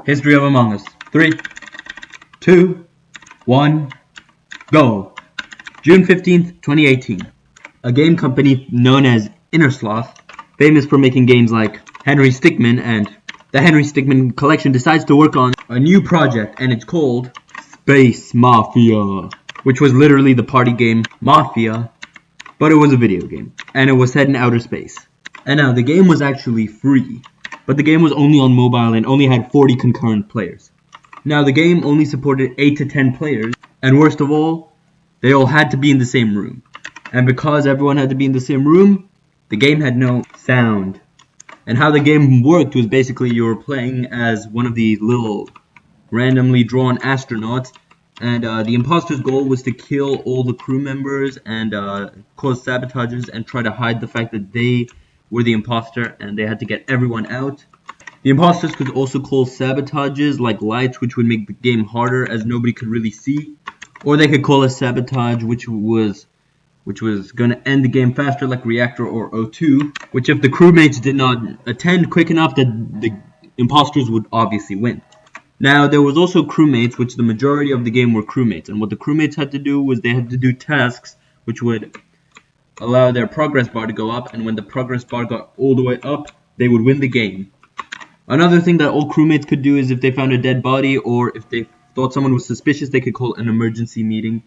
History of Among Us. 3, 2, 1, go! June 15th, 2018. A game company known as Innersloth, famous for making games like Henry Stickmin and the Henry Stickmin Collection, decides to work on a new project, and it's called Space Mafia, which was literally the party game Mafia, but it was a video game, and it was set in outer space. And now, the game was actually free, but the game was only on mobile and only had 40 concurrent players. Now, the game only supported 8 to 10 players, and worst of all, they all had to be in the same room. And because everyone had to be in the same room, the game had no sound. And how the game worked was basically you were playing as one of the little randomly drawn astronauts, and the imposters' goal was to kill all the crew members and cause sabotages and try to hide the fact that they were the imposter, and they had to get everyone out. The imposters could also cause sabotages like lights, which would make the game harder as nobody could really see, or they could call a sabotage which was going to end the game faster, like Reactor or O2, which if the crewmates did not attend quick enough, the imposters would obviously win. Now, there was also crewmates, which the majority of the game were crewmates, and what the crewmates had to do was they had to do tasks which would allow their progress bar to go up, and when the progress bar got all the way up, they would win the game. Another thing that all crewmates could do is if they found a dead body or if they thought someone was suspicious, they could call an emergency meeting.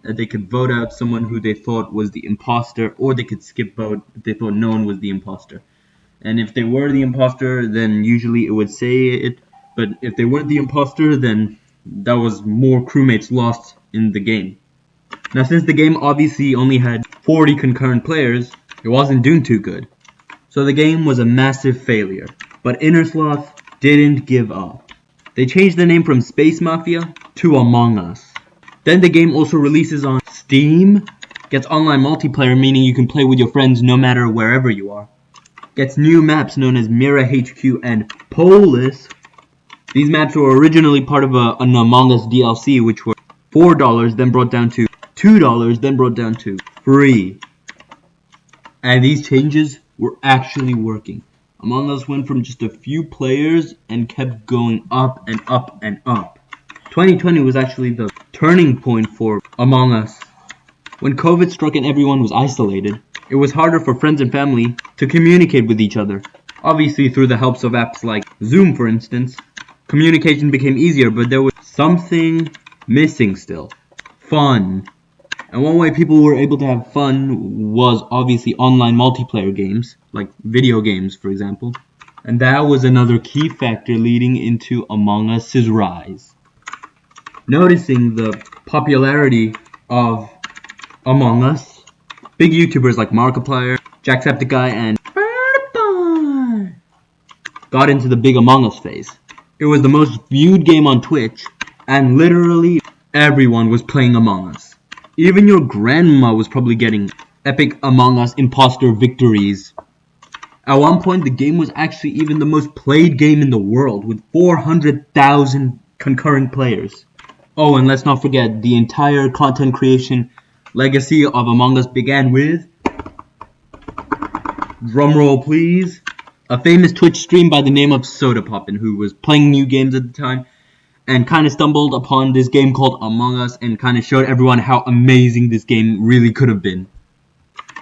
They could vote out someone who they thought was the imposter, or they could skip vote if they thought no one was the imposter. And if they were the imposter, then usually it would say it, but if they weren't the imposter, then that was more crewmates lost in the game. Now, since the game obviously only had 40 concurrent players, it wasn't doing too good. So the game was a massive failure. But Innersloth didn't give up. They changed the name from Space Mafia to Among Us. Then the game also releases on Steam, gets online multiplayer, meaning you can play with your friends no matter wherever you are. Gets new maps known as Mira HQ and Polis. These maps were originally part of an Among Us DLC, which were $4, then brought down to $2, then brought down to free. And these changes were actually working. Among Us went from just a few players and kept going up and up and up. 2020 was actually the turning point for Among Us. When COVID struck and everyone was isolated, it was harder for friends and family to communicate with each other. Obviously, through the helps of apps like Zoom, for instance, communication became easier, but there was something missing still. Fun. And one way people were able to have fun was obviously online multiplayer games, like video games, for example. And that was another key factor leading into Among Us's rise. Noticing the popularity of Among Us, big YouTubers like Markiplier, Jacksepticeye, and got into the big Among Us phase. It was the most viewed game on Twitch, and literally everyone was playing Among Us. Even your grandma was probably getting epic Among Us imposter victories. At one point, the game was actually even the most played game in the world, with 400,000 concurrent players. Oh, and let's not forget, the entire content creation legacy of Among Us began with, drumroll please, a famous Twitch stream by the name of SodaPoppin', who was playing new games at the time, and kind of stumbled upon this game called Among Us and kind of showed everyone how amazing this game really could have been.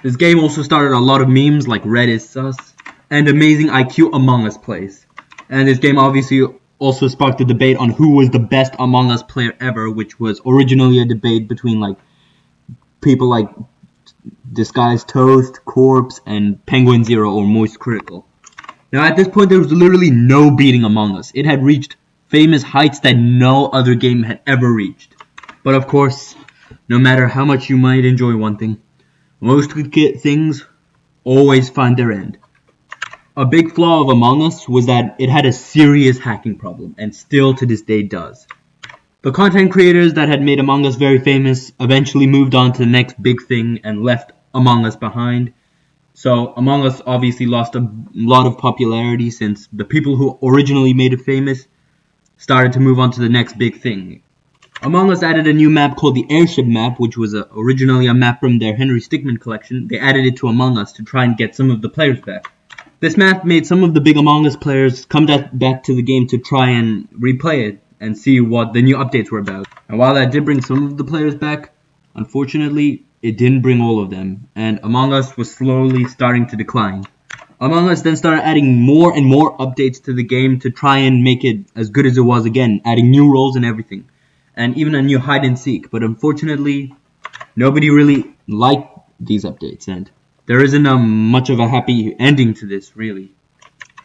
This game also started a lot of memes like Red is sus and amazing IQ Among Us plays. And this game obviously also sparked a debate on who was the best Among Us player ever, which was originally a debate between like people like Disguised Toast, Corpse, and Penguin Zero or Moist Critical. Now at this point there was literally no beating Among Us. It had reached famous heights that no other game had ever reached. But of course, no matter how much you might enjoy one thing, most good things always find their end. A big flaw of Among Us was that it had a serious hacking problem, and still to this day does. The content creators that had made Among Us very famous eventually moved on to the next big thing and left Among Us behind. So Among Us obviously lost a lot of popularity since the people who originally made it famous started to move on to the next big thing. Among Us added a new map called the Airship map, which was originally a map from their Henry Stickmin collection. They added it to Among Us to try and get some of the players back. This map made some of the big Among Us players come back to the game to try and replay it and see what the new updates were about. And while that did bring some of the players back, unfortunately, it didn't bring all of them, and Among Us was slowly starting to decline. Among Us then started adding more and more updates to the game to try and make it as good as it was again, adding new roles and everything, and even a new hide and seek. But unfortunately, nobody really liked these updates, and there isn't much of a happy ending to this, really.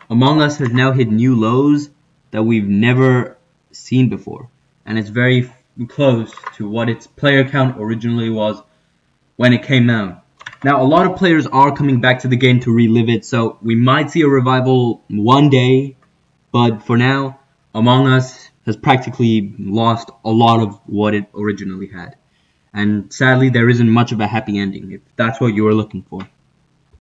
Among Us has now hit new lows that we've never seen before, and it's very close to what its player count originally was when it came out. Now, a lot of players are coming back to the game to relive it, so we might see a revival one day, but for now, Among Us has practically lost a lot of what it originally had. And sadly, there isn't much of a happy ending, if that's what you were looking for.